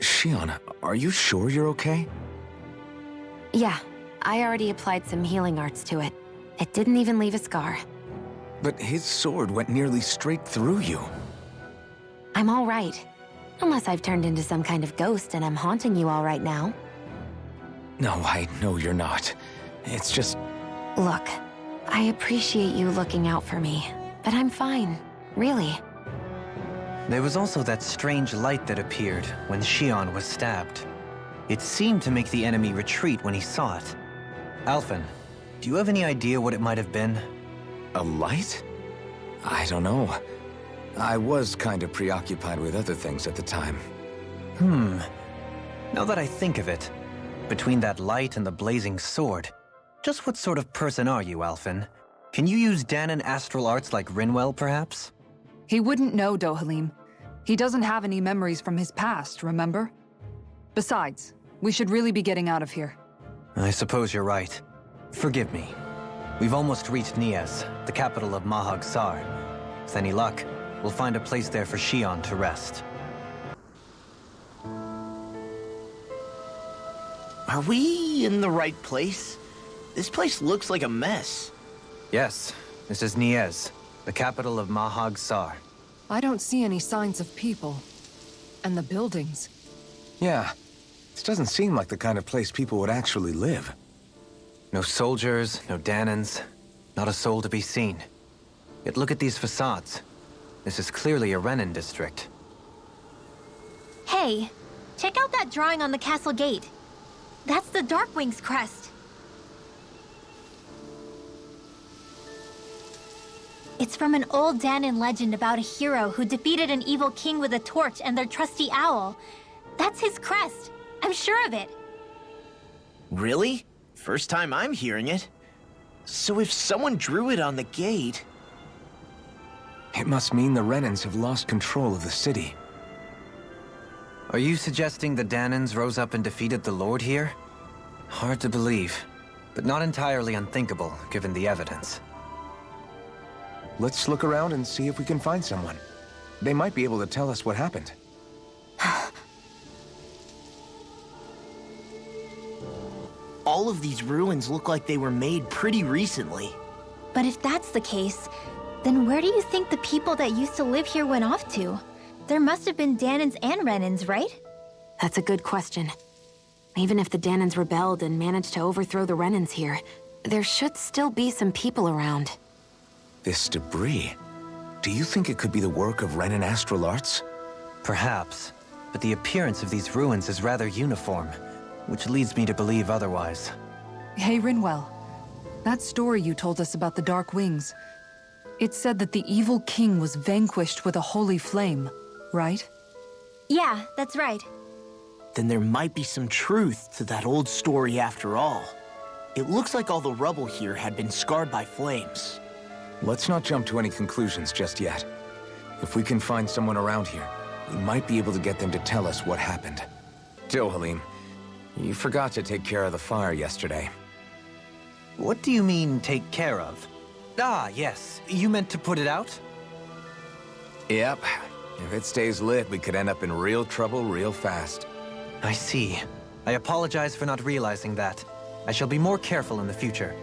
Shion, are you sure you're okay? Yeah, I already applied some healing arts to it. It didn't even leave a scar. But his sword went nearly straight through you. I'm all right. Unless I've turned into some kind of ghost and I'm haunting you all right now. No, I know you're not. It's just... Look, I appreciate you looking out for me, but I'm fine, really. There was also that strange light that appeared when Shion was stabbed. It seemed to make the enemy retreat when he saw it. Alphen, do you have any idea what it might have been? A light? I don't know. I was kind of preoccupied with other things at the time. Now that I think of it, between that light and the blazing sword, just what sort of person are you, Alphen? Can you use Danon astral arts like Rinwell, perhaps? He wouldn't know, Dohalim. He doesn't have any memories from his past, remember? Besides, we should really be getting out of here. I suppose you're right. Forgive me. We've almost reached Nies, the capital of Mahag Sar. With any luck, we'll find a place there for Shion to rest. Are we in the right place? This place looks like a mess. Yes, this is Nies, the capital of Mahag Sar. I don't see any signs of people. And the buildings. Yeah, this doesn't seem like the kind of place people would actually live. No soldiers, no Danons, not a soul to be seen. Yet look at these facades. This is clearly a Renin district. Hey, check out that drawing on the castle gate. That's the Darkwing's crest. It's from an old Danon legend about a hero who defeated an evil king with a torch and their trusty owl. That's his crest. I'm sure of it. Really? First time I'm hearing it. So if someone drew it on the gate... It must mean the Renins have lost control of the city. Are you suggesting the Danons rose up and defeated the Lord here? Hard to believe, but not entirely unthinkable, given the evidence. Let's look around and see if we can find someone. They might be able to tell us what happened. All of these ruins look like they were made pretty recently. But if that's the case, then where do you think the people that used to live here went off to? There must have been Danons and Renins, right? That's a good question. Even if the Danons rebelled and managed to overthrow the Renins here, there should still be some people around. This debris. Do you think it could be the work of Renin astral arts? Perhaps, but the appearance of these ruins is rather uniform, which leads me to believe otherwise. Hey, Rinwell. That story you told us about the Dark Wings. It said that the evil king was vanquished with a holy flame, right? Yeah, that's right. Then there might be some truth to that old story after all. It looks like all the rubble here had been scarred by flames. Let's not jump to any conclusions just yet. If we can find someone around here, we might be able to get them to tell us what happened. Dohalim, you forgot to take care of the fire yesterday. What do you mean, take care of? Ah, yes. You meant to put it out? Yep. If it stays lit, we could end up in real trouble real fast. I see. I apologize for not realizing that. I shall be more careful in the future.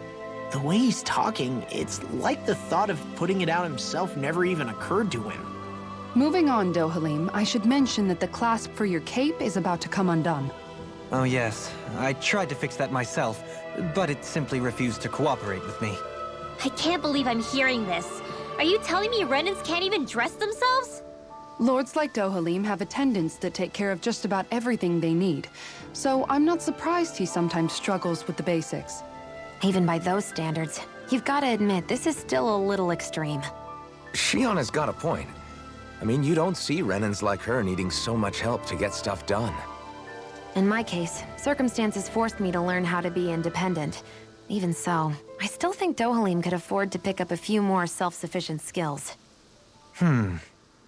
The way he's talking, it's like the thought of putting it out himself never even occurred to him. Moving on, Dohalim, I should mention that the clasp for your cape is about to come undone. Oh yes, I tried to fix that myself, but it simply refused to cooperate with me. I can't believe I'm hearing this. Are you telling me Renins can't even dress themselves? Lords like Dohalim have attendants that take care of just about everything they need, so I'm not surprised he sometimes struggles with the basics. Even by those standards, you've got to admit this is still a little extreme. Shion has got a point. I mean, you don't see Renins like her needing so much help to get stuff done. In my case, circumstances forced me to learn how to be independent. Even so, I still think Dohalim could afford to pick up a few more self-sufficient skills.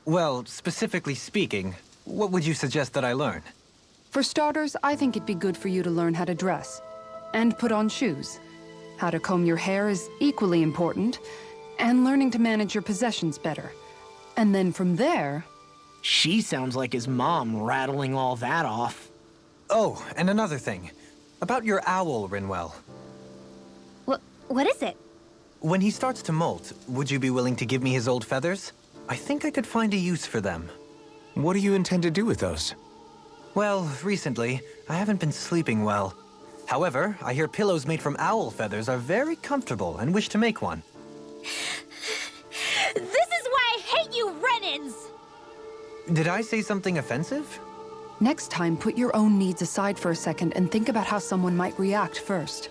Well, specifically speaking, what would you suggest that I learn? For starters, I think it'd be good for you to learn how to dress. And put on shoes. How to comb your hair is equally important. And learning to manage your possessions better. And then from there, She sounds like his mom rattling all that off. Oh, and another thing. About your owl, Rinwell. What is it? When he starts to molt, would you be willing to give me his old feathers? I think I could find a use for them. What do you intend to do with those? Well, recently, I haven't been sleeping well. However, I hear pillows made from owl feathers are very comfortable and wish to make one. This is why I hate you, Renans! Did I say something offensive? Next time, put your own needs aside for a second and think about how someone might react first.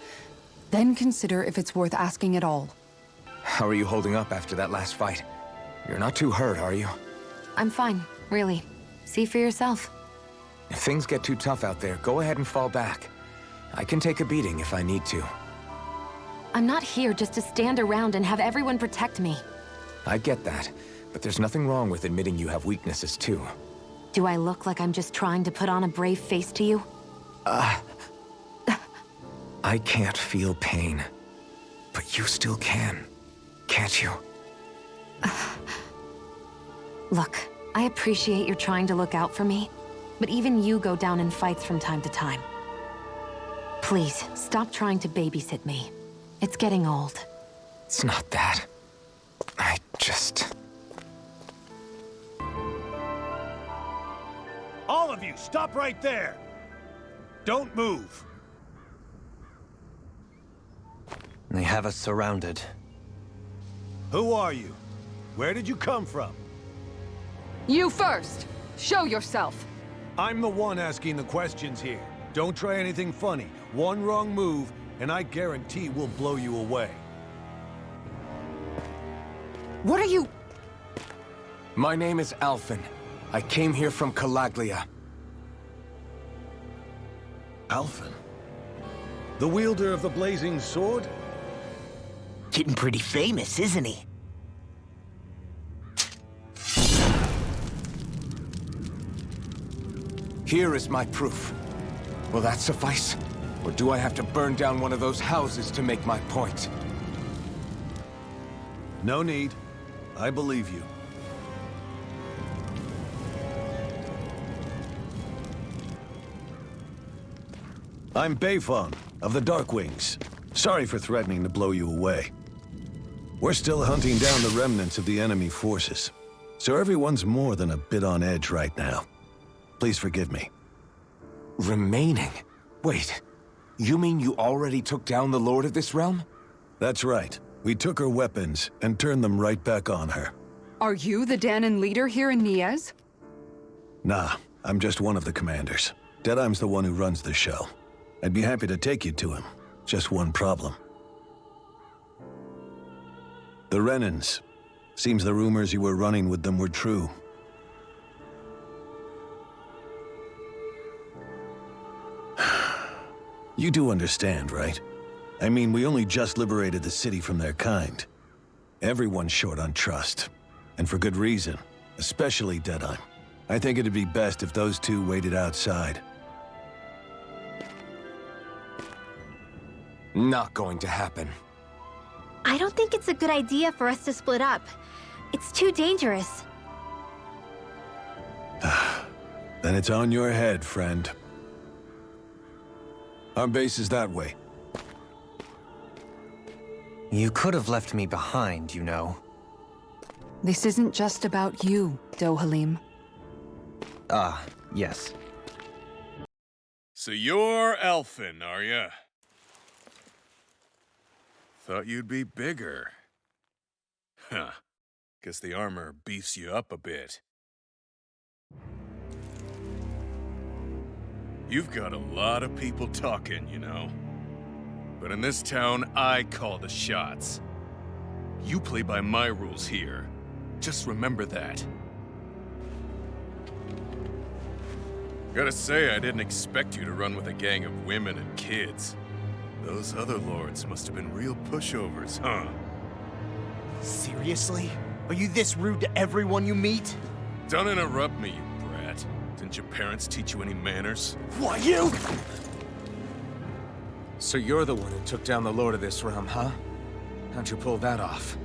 Then consider if it's worth asking at all. How are you holding up after that last fight? You're not too hurt, are you? I'm fine, really. See for yourself. If things get too tough out there, go ahead and fall back. I can take a beating if I need to. I'm not here just to stand around and have everyone protect me. I get that, but there's nothing wrong with admitting you have weaknesses too. Do I look like I'm just trying to put on a brave face to you? I can't feel pain. But you still can, can't you? Look, I appreciate you're trying to look out for me, but even you go down in fights from time to time. Please, stop trying to babysit me. It's getting old. It's not that. I just... All of you, stop right there! Don't move! They have us surrounded. Who are you? Where did you come from? You first! Show yourself! I'm the one asking the questions here. Don't try anything funny. One wrong move, and I guarantee we'll blow you away. What are you... My name is Alphen. I came here from Calaglia. Alphen? The wielder of the blazing sword? Getting pretty famous, isn't he? Here is my proof. Will that suffice? Or do I have to burn down one of those houses to make my point? No need. I believe you. I'm Beifong, of the Darkwings. Sorry for threatening to blow you away. We're still hunting down the remnants of the enemy forces, so everyone's more than a bit on edge right now. Please forgive me. Remaining? Wait, you mean you already took down the Lord of this realm? That's right. We took her weapons and turned them right back on her. Are you the Danon leader here in Niez? Nah, I'm just one of the commanders. Deadheim's the one who runs the show. I'd be happy to take you to him. Just one problem. The Renans. Seems the rumors you were running with them were true. You do understand, right? I mean, we only just liberated the city from their kind. Everyone's short on trust. And for good reason. Especially Deadheim. I think it'd be best if those two waited outside. Not going to happen. I don't think it's a good idea for us to split up. It's too dangerous. Then it's on your head, friend. Our base is that way. You could have left me behind, you know. This isn't just about you, Dohalim. Ah, yes. So you're Alphen, are ya? Thought you'd be bigger. Huh. Guess the armor beefs you up a bit. You've got a lot of people talking, you know. But in this town, I call the shots. You play by my rules here. Just remember that. Gotta say, I didn't expect you to run with a gang of women and kids. Those other lords must have been real pushovers, huh? Seriously? Are you this rude to everyone you meet? Don't interrupt me, you brat. Didn't your parents teach you any manners? Why, you? So you're the one who took down the Lord of this realm, huh? How'd you pull that off?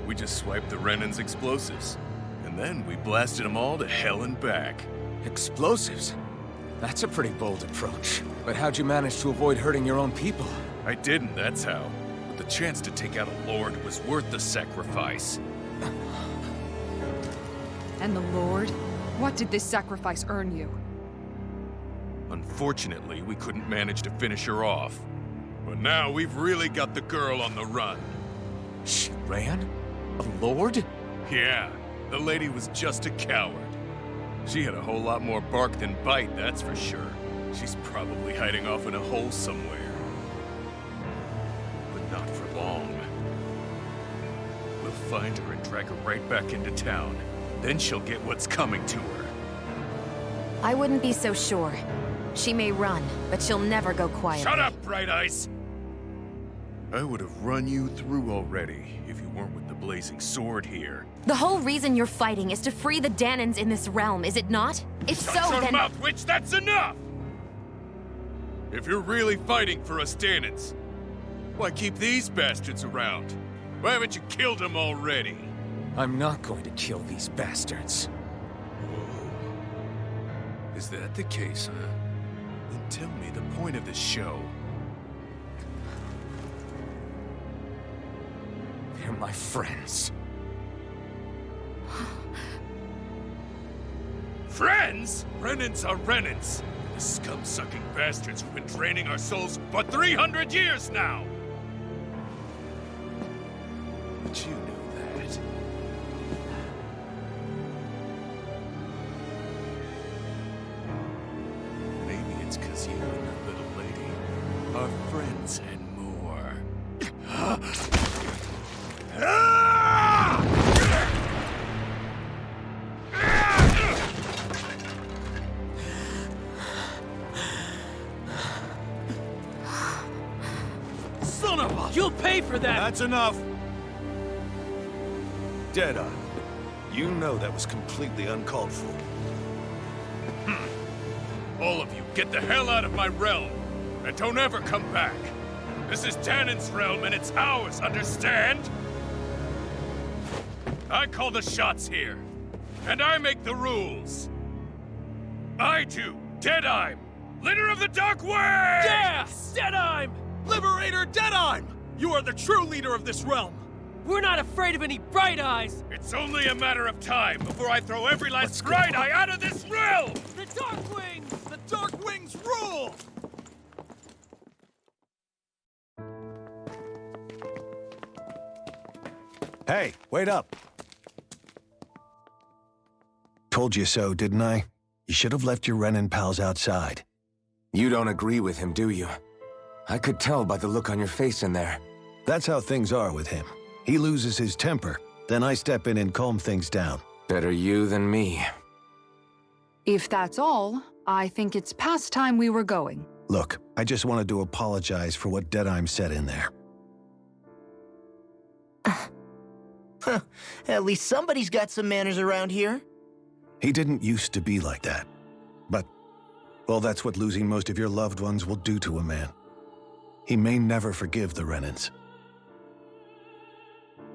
We just swiped the Renan's explosives. And then we blasted them all to hell and back. Explosives? That's a pretty bold approach. But how'd you manage to avoid hurting your own people? I didn't, that's how. But the chance to take out a lord was worth the sacrifice. And the Lord? What did this sacrifice earn you? Unfortunately, we couldn't manage to finish her off. But now we've really got the girl on the run. She ran? A lord? Yeah, the lady was just a coward. She had a whole lot more bark than bite, that's for sure. She's probably hiding off in a hole somewhere. But not for long. We'll find her and drag her right back into town. Then she'll get what's coming to her. I wouldn't be so sure. She may run, but she'll never go quiet. Shut up, Bright Eyes! I would have run you through already if you weren't with the blazing sword here. The whole reason you're fighting is to free the Danans in this realm, is it not? If Shut so, your then— mouth, witch! That's enough! If you're really fighting for us Danans, why keep these bastards around? Why haven't you killed them already? I'm not going to kill these bastards. Whoa. Is that the case, huh? Then tell me the point of the show. They're my friends. Friends? Renans are Renans. The scum-sucking bastards who've been draining our souls for 300 years now! But you know that. Maybe it's 'cause you and that little lady are friends and more. Son of a... You'll pay for that! That's enough! Deadeye, you know that was completely uncalled for. All of you, get the hell out of my realm! And don't ever come back! This is Danan's realm and it's ours, understand? I call the shots here. And I make the rules. I do, Deadeye, leader of the Dark Wings! Yeah! Deadeye! Liberator Deadeye! You are the true leader of this realm! We're not afraid of any Bright Eyes! It's only a matter of time before I throw every last Bright Eye out of this realm! The Dark Wings! The Dark Wings rule! Hey, wait up! Told you so, didn't I? You should have left your Renan pals outside. You don't agree with him, do you? I could tell by the look on your face in there. That's how things are with him. He loses his temper, then I step in and calm things down. Better you than me. If that's all, I think it's past time we were going. Look, I just wanted to apologize for what Deadeye said in there. At least somebody's got some manners around here. He didn't used to be like that. But, well, that's what losing most of your loved ones will do to a man. He may never forgive the Renans.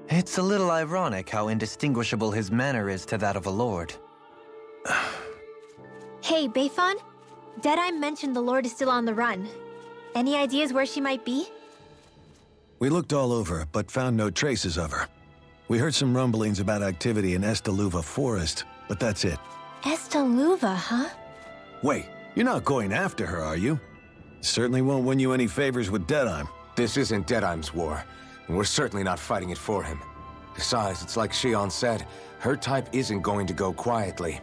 It's a little ironic how indistinguishable his manner is to that of a lord. Hey, Beifan? Deadeye mentioned the Lord is still on the run. Any ideas where she might be? We looked all over, but found no traces of her. We heard some rumblings about activity in Estaluva Forest, but that's it. Estaluva, huh? Wait, you're not going after her, are you? Certainly won't win you any favors with Deadeye. This isn't Deadeye's war, and we're certainly not fighting it for him. Besides, it's like Shion said, her type isn't going to go quietly.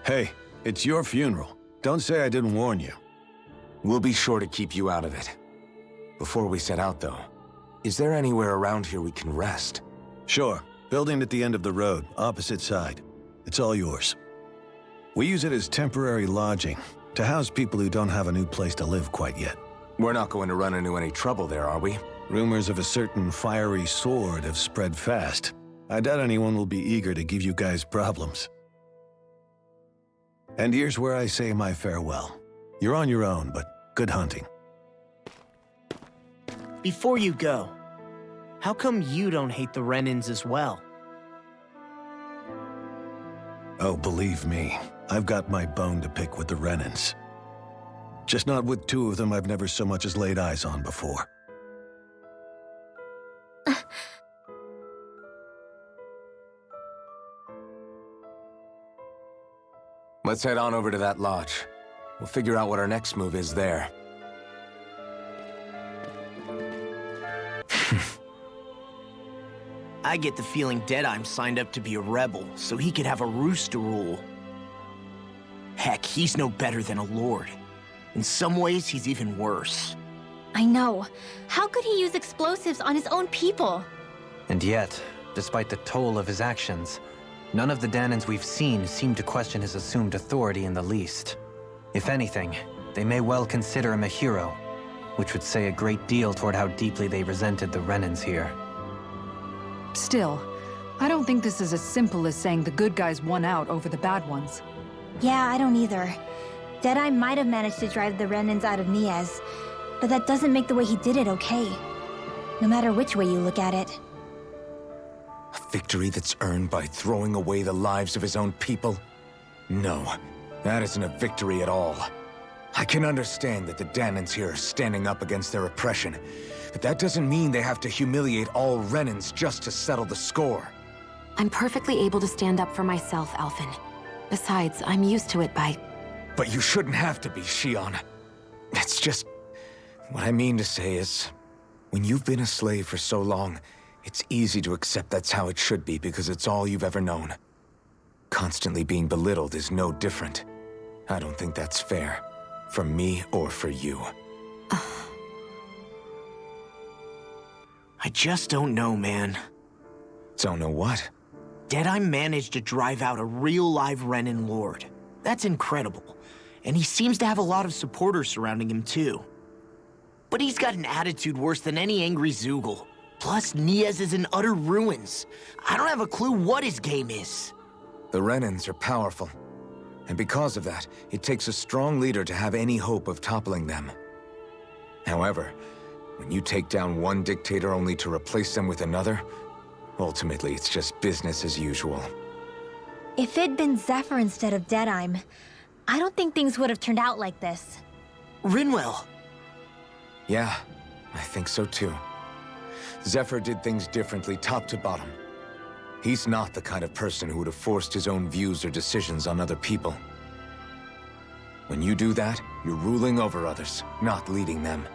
Hey, it's your funeral. Don't say I didn't warn you. We'll be sure to keep you out of it. Before we set out, though, is there anywhere around here we can rest? Sure. Building at the end of the road, opposite side. It's all yours. We use it as temporary lodging, to house people who don't have a new place to live quite yet. We're not going to run into any trouble there, are we? Rumors of a certain fiery sword have spread fast. I doubt anyone will be eager to give you guys problems. And here's where I say my farewell. You're on your own, but good hunting. Before you go, how come you don't hate the Renans as well? Oh, believe me, I've got my bone to pick with the Renans. Just not with two of them I've never so much as laid eyes on before. Let's head on over to that lodge. We'll figure out what our next move is there. I get the feeling Deadeye signed up to be a rebel, so he could have a roost to rule. Heck, he's no better than a lord. In some ways, he's even worse. I know. How could he use explosives on his own people? And yet, despite the toll of his actions, none of the Danans we've seen seem to question his assumed authority in the least. If anything, they may well consider him a hero, which would say a great deal toward how deeply they resented the Renans here. Still, I don't think this is as simple as saying the good guys won out over the bad ones. Yeah, I don't either. Deadeye might have managed to drive the Renans out of Nies, but that doesn't make the way he did it okay. No matter which way you look at it. A victory that's earned by throwing away the lives of his own people? No, that isn't a victory at all. I can understand that the Danans here are standing up against their oppression, but that doesn't mean they have to humiliate all Renans just to settle the score. I'm perfectly able to stand up for myself, Alphen. Besides, I'm used to it by... But you shouldn't have to be, Shion. It's just... What I mean to say is, when you've been a slave for so long, it's easy to accept that's how it should be because it's all you've ever known. Constantly being belittled is no different. I don't think that's fair. For me or for you. I just don't know, man. Don't know what? Deadeye managed to drive out a real live Renan lord. That's incredible. And he seems to have a lot of supporters surrounding him too. But he's got an attitude worse than any angry Zoogle. Plus, Nies is in utter ruins. I don't have a clue what his game is. The Renans are powerful. And because of that, it takes a strong leader to have any hope of toppling them. However, when you take down one dictator only to replace them with another, ultimately it's just business as usual. If it'd been Zephyr instead of Deadeye, I don't think things would have turned out like this. Rinwell. Yeah, I think so too. Zephyr did things differently top to bottom. He's not the kind of person who would have forced his own views or decisions on other people. When you do that, you're ruling over others, not leading them.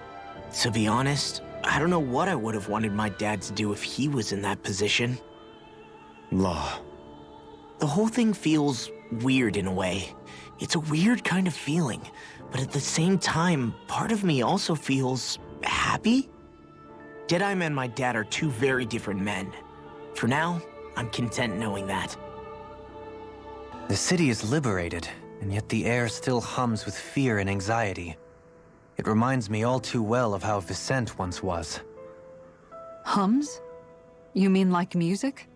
To be honest, I don't know what I would have wanted my dad to do if he was in that position. Law. The whole thing feels weird in a way. It's a weird kind of feeling, but at the same time, part of me also feels happy. Deadeye and my dad are two very different men. For now, I'm content knowing that. The city is liberated, and yet the air still hums with fear and anxiety. It reminds me all too well of how Vicente once was. Hums? You mean like music?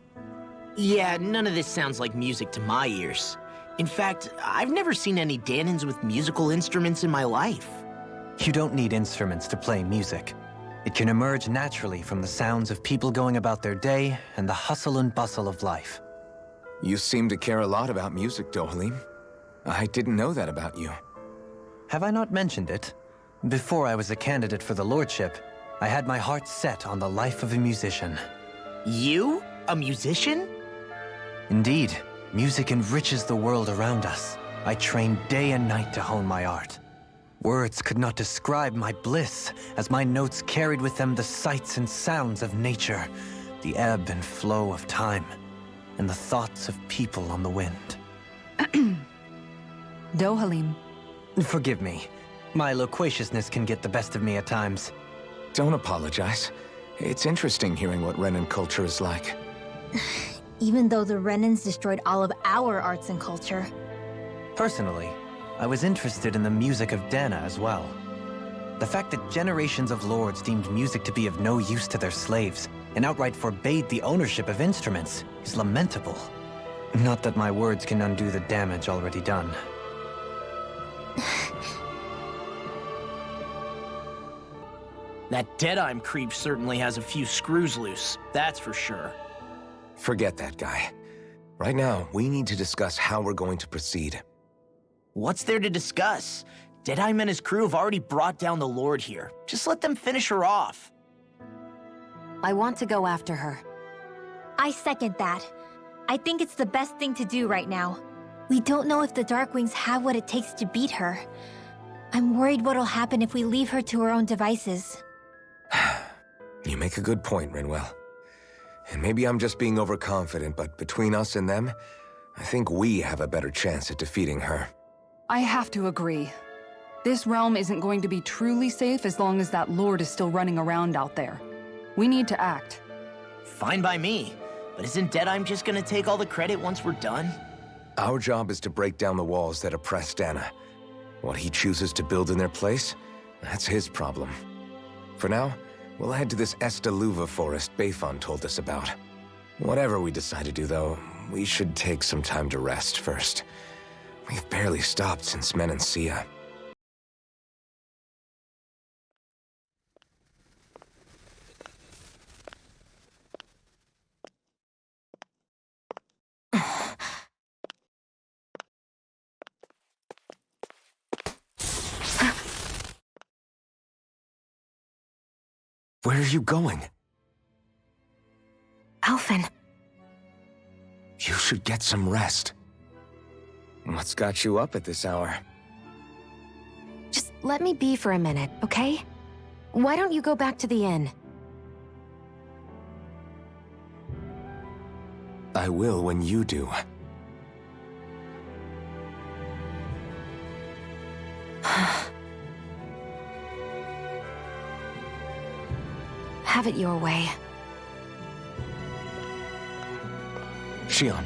Yeah, none of this sounds like music to my ears. In fact, I've never seen any Danans with musical instruments in my life. You don't need instruments to play music. It can emerge naturally from the sounds of people going about their day and the hustle and bustle of life. You seem to care a lot about music, Dohalim. I didn't know that about you. Have I not mentioned it? Before I was a candidate for the lordship, I had my heart set on the life of a musician. You? A musician? Indeed, music enriches the world around us. I trained day and night to hone my art. Words could not describe my bliss, as my notes carried with them the sights and sounds of nature, the ebb and flow of time, and the thoughts of people on the wind. Dohalim. Forgive me. My loquaciousness can get the best of me at times. Don't apologize. It's interesting hearing what Renan culture is like. Even though the Renans destroyed all of our arts and culture. Personally, I was interested in the music of Dana as well. The fact that generations of lords deemed music to be of no use to their slaves and outright forbade the ownership of instruments is lamentable. Not that my words can undo the damage already done. That Deadeye creep certainly has a few screws loose, that's for sure. Forget that guy. Right now, we need to discuss how we're going to proceed. What's there to discuss? Deadeye and his crew have already brought down the Lord here. Just let them finish her off. I want to go after her. I second that. I think it's the best thing to do right now. We don't know if the Darkwings have what it takes to beat her. I'm worried what'll happen if we leave her to her own devices. You make a good point, Rinwell. And maybe I'm just being overconfident, but between us and them, I think we have a better chance at defeating her. I have to agree. This realm isn't going to be truly safe as long as that Lord is still running around out there. We need to act. Fine by me. But isn't Deadeye just gonna take all the credit once we're done? Our job is to break down the walls that oppress Dana. What he chooses to build in their place, that's his problem. For now, we'll head to this Estaluva forest Bayfon told us about. Whatever we decide to do, though, we should take some time to rest first. We've barely stopped since Menancia. Where are you going? Alphen. You should get some rest. What's got you up at this hour? Just let me be for a minute, okay? Why don't you go back to the inn? I will when you do. Have it your way. Shion.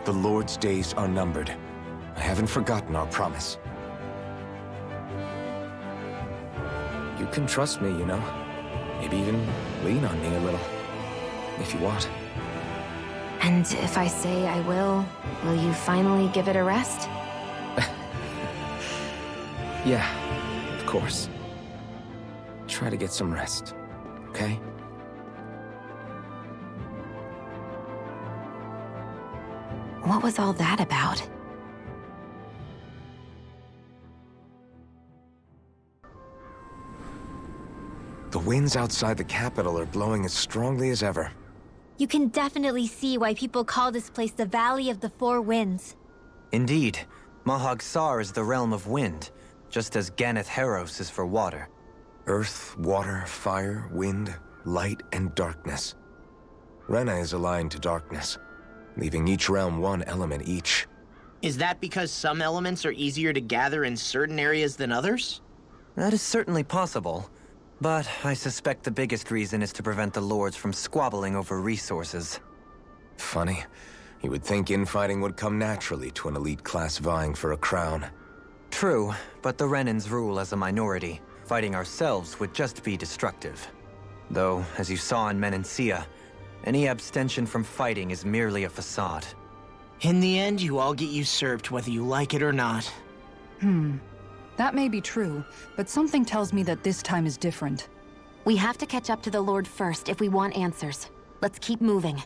The Lord's days are numbered. I haven't forgotten our promise. You can trust me, you know. Maybe even lean on me a little. If you want. And if I say I will you finally give it a rest? Yeah, of course. Try to get some rest, okay? What was all that about? The winds outside the capital are blowing as strongly as ever. You can definitely see why people call this place the Valley of the Four Winds. Indeed, Mahag Sar is the realm of wind, just as Ganeth Heros is for water. Earth, water, fire, wind, light, and darkness. Rena is aligned to darkness, leaving each realm one element each. Is that because some elements are easier to gather in certain areas than others? That is certainly possible, but I suspect the biggest reason is to prevent the lords from squabbling over resources. Funny. You would think infighting would come naturally to an elite class vying for a crown. True, but the Renans rule as a minority. Fighting ourselves would just be destructive. Though, as you saw in Menancia, any abstention from fighting is merely a facade. In the end, you all get usurped whether you like it or not. That may be true, but something tells me that this time is different. We have to catch up to the Lord first if we want answers. Let's keep moving.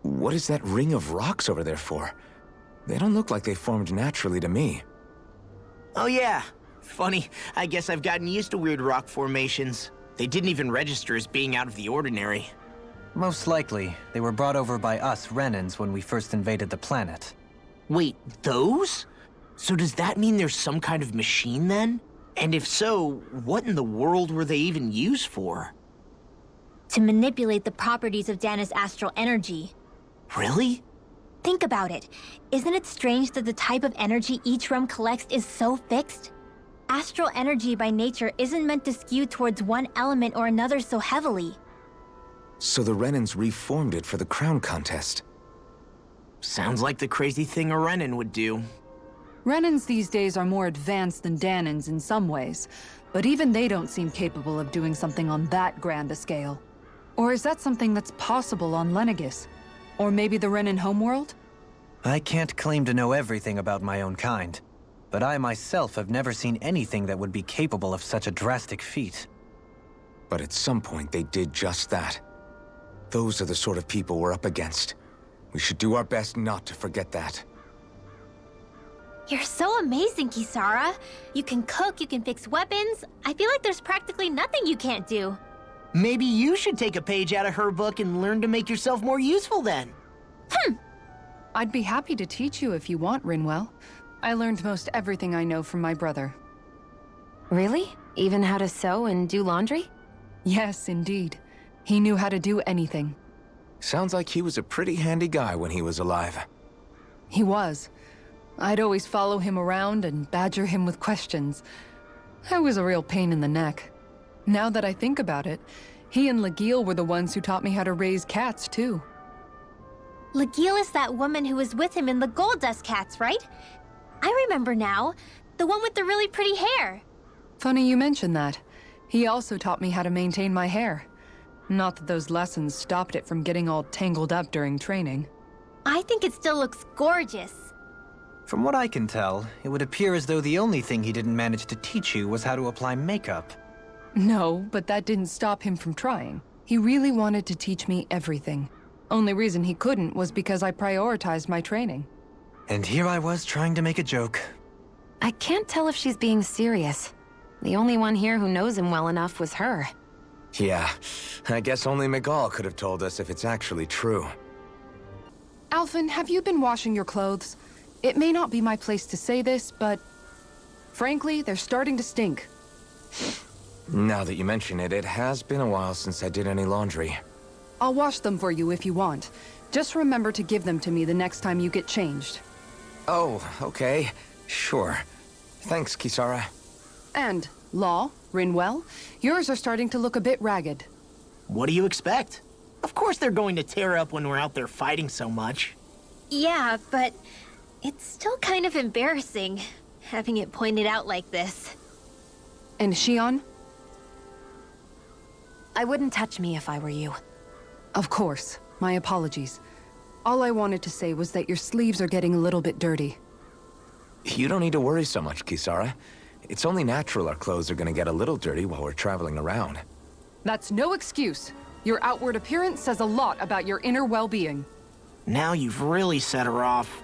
What is that ring of rocks over there for? They don't look like they formed naturally to me. Oh yeah. Funny, I guess I've gotten used to weird rock formations. They didn't even register as being out of the ordinary. Most likely, they were brought over by us Renans when we first invaded the planet. Wait, those? So does that mean there's some kind of machine then? And if so, what in the world were they even used for? To manipulate the properties of Dana's astral energy. Really? Think about it. Isn't it strange that the type of energy each realm collects is so fixed? Astral energy by nature isn't meant to skew towards one element or another so heavily. So the Renans reformed it for the crown contest. Sounds like the crazy thing a Renan would do. Renans these days are more advanced than Danans in some ways, but even they don't seem capable of doing something on that grand a scale. Or is that something that's possible on Lenegis? Or maybe the Renan homeworld? I can't claim to know everything about my own kind, but I myself have never seen anything that would be capable of such a drastic feat. But at some point they did just that. Those are the sort of people we're up against. We should do our best not to forget that. You're so amazing, Kisara. You can cook, you can fix weapons. I feel like there's practically nothing you can't do. Maybe you should take a page out of her book and learn to make yourself more useful then. I'd be happy to teach you if you want, Rinwell. I learned most everything I know from my brother. Really? Even how to sew and do laundry? Yes, indeed. He knew how to do anything. Sounds like he was a pretty handy guy when he was alive. He was. I'd always follow him around and badger him with questions. I was a real pain in the neck. Now that I think about it, he and Legil were the ones who taught me how to raise cats, too. Legil is that woman who was with him in the Gold Dust Cats, right? I remember now. The one with the really pretty hair. Funny you mention that. He also taught me how to maintain my hair. Not that those lessons stopped it from getting all tangled up during training. I think it still looks gorgeous. From what I can tell, it would appear as though the only thing he didn't manage to teach you was how to apply makeup. No, but that didn't stop him from trying. He really wanted to teach me everything. Only reason he couldn't was because I prioritized my training. And here I was trying to make a joke. I can't tell if she's being serious. The only one here who knows him well enough was her. Yeah, I guess only Miguel could have told us if it's actually true. Alphen, have you been washing your clothes? It may not be my place to say this, but... frankly, they're starting to stink. Now that you mention it, it has been a while since I did any laundry. I'll wash them for you if you want. Just remember to give them to me the next time you get changed. Oh, okay. Sure. Thanks, Kisara. And, Law, Rinwell, yours are starting to look a bit ragged. What do you expect? Of course they're going to tear up when we're out there fighting so much. Yeah, but it's still kind of embarrassing, having it pointed out like this. And Shion? I wouldn't touch me if I were you. Of course. My apologies. All I wanted to say was that your sleeves are getting a little bit dirty. You don't need to worry so much, Kisara. It's only natural our clothes are gonna get a little dirty while we're traveling around. That's no excuse. Your outward appearance says a lot about your inner well-being. Now you've really set her off.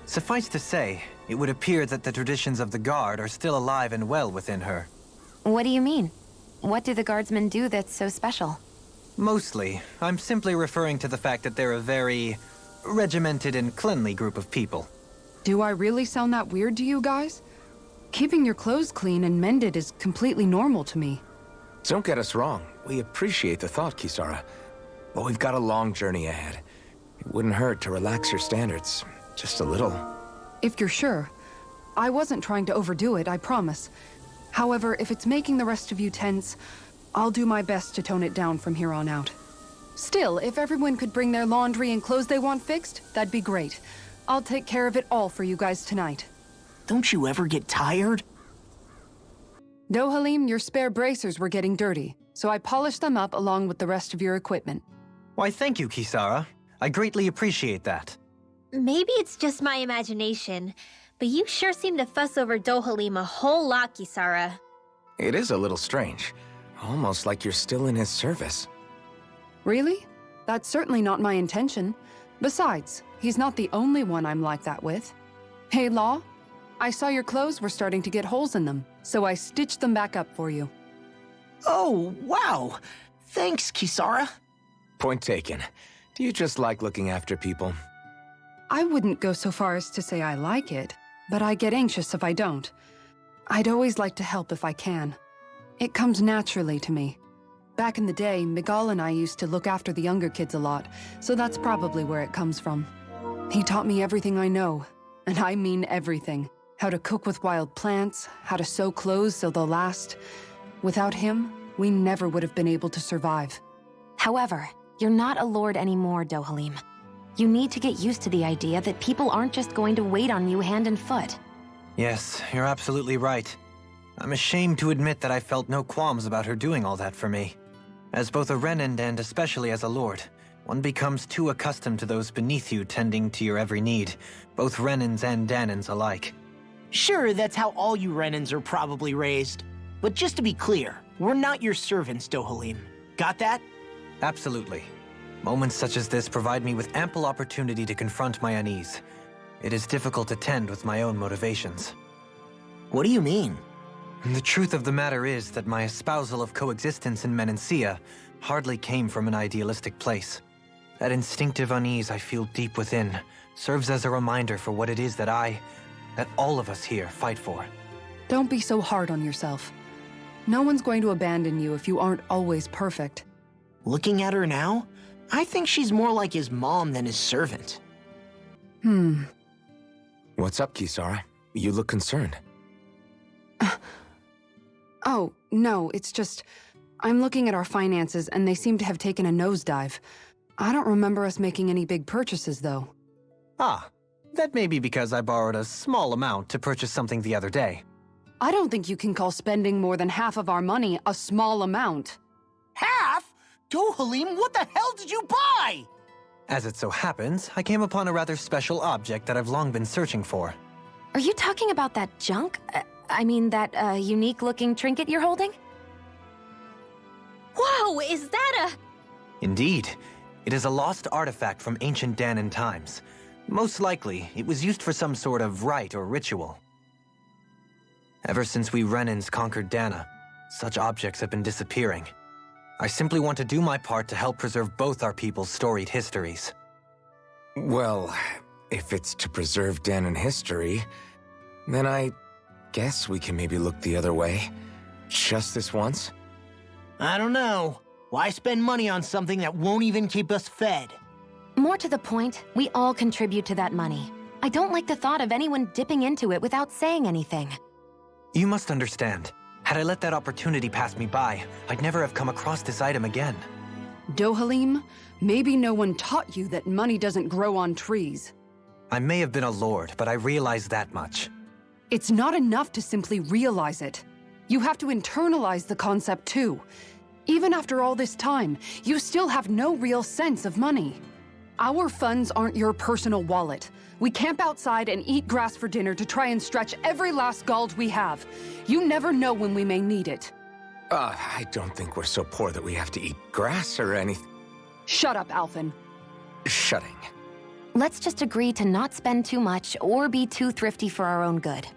Suffice to say, it would appear that the traditions of the Guard are still alive and well within her. What do you mean? What do the guardsmen do that's so special? Mostly, I'm simply referring to the fact that they're a very regimented and cleanly group of people. Do I really sound that weird to you guys? Keeping your clothes clean and mended is completely normal to me. Don't get us wrong. We appreciate the thought, Kisara. But we've got a long journey ahead. It wouldn't hurt to relax your standards. Just a little. If you're sure. I wasn't trying to overdo it, I promise. However, if it's making the rest of you tense, I'll do my best to tone it down from here on out. Still, if everyone could bring their laundry and clothes they want fixed, that'd be great. I'll take care of it all for you guys tonight. Don't you ever get tired? Dohalim, your spare bracers were getting dirty, so I polished them up along with the rest of your equipment. Why, thank you, Kisara. I greatly appreciate that. Maybe it's just my imagination, but you sure seem to fuss over Dohalim a whole lot, Kisara. It is a little strange. Almost like you're still in his service. Really? That's certainly not my intention. Besides, he's not the only one I'm like that with. Hey, Law, I saw your clothes were starting to get holes in them, so I stitched them back up for you. Oh, wow. Thanks, Kisara. Point taken. Do you just like looking after people? I wouldn't go so far as to say I like it, but I get anxious if I don't. I'd always like to help if I can. It comes naturally to me. Back in the day, Miguel and I used to look after the younger kids a lot, so that's probably where it comes from. He taught me everything I know, and I mean everything. How to cook with wild plants, how to sew clothes so they'll last. Without him, we never would have been able to survive. However, you're not a lord anymore, Dohalim. You need to get used to the idea that people aren't just going to wait on you hand and foot. Yes, you're absolutely right. I'm ashamed to admit that I felt no qualms about her doing all that for me. As both a Renan and especially as a lord, one becomes too accustomed to those beneath you tending to your every need, both Renans and Danans alike. Sure, that's how all you Renans are probably raised. But just to be clear, we're not your servants, Dohalim. Got that? Absolutely. Moments such as this provide me with ample opportunity to confront my unease. It is difficult to tend with my own motivations. What do you mean? The truth of the matter is that my espousal of coexistence in Menancia hardly came from an idealistic place. That instinctive unease I feel deep within serves as a reminder for what it is that all of us here fight for. Don't be so hard on yourself. No one's going to abandon you if you aren't always perfect. Looking at her now, I think she's more like his mom than his servant. What's up, Kisara? You look concerned. Oh, no, it's just... I'm looking at our finances and they seem to have taken a nosedive. I don't remember us making any big purchases, though. Ah, that may be because I borrowed a small amount to purchase something the other day. I don't think you can call spending more than half of our money a small amount. Half? Halim, what the hell did you buy? As it so happens, I came upon a rather special object that I've long been searching for. Are you talking about that junk? That unique-looking trinket you're holding? Whoa, is that a... Indeed. It is a lost artifact from ancient Danan times. Most likely, it was used for some sort of rite or ritual. Ever since we Renans conquered Dana, such objects have been disappearing. I simply want to do my part to help preserve both our people's storied histories. Well, if it's to preserve Danan history, then I guess we can maybe look the other way. Just this once? I don't know. Why spend money on something that won't even keep us fed? More to the point, we all contribute to that money. I don't like the thought of anyone dipping into it without saying anything. You must understand. Had I let that opportunity pass me by, I'd never have come across this item again. Halim, maybe no one taught you that money doesn't grow on trees. I may have been a lord, but I realize that much. It's not enough to simply realize it. You have to internalize the concept too. Even after all this time, you still have no real sense of money. Our funds aren't your personal wallet. We camp outside and eat grass for dinner to try and stretch every last gold we have. You never know when we may need it. I don't think we're so poor that we have to eat grass or anything. Shut up, Alphen. Shutting. Let's just agree to not spend too much or be too thrifty for our own good.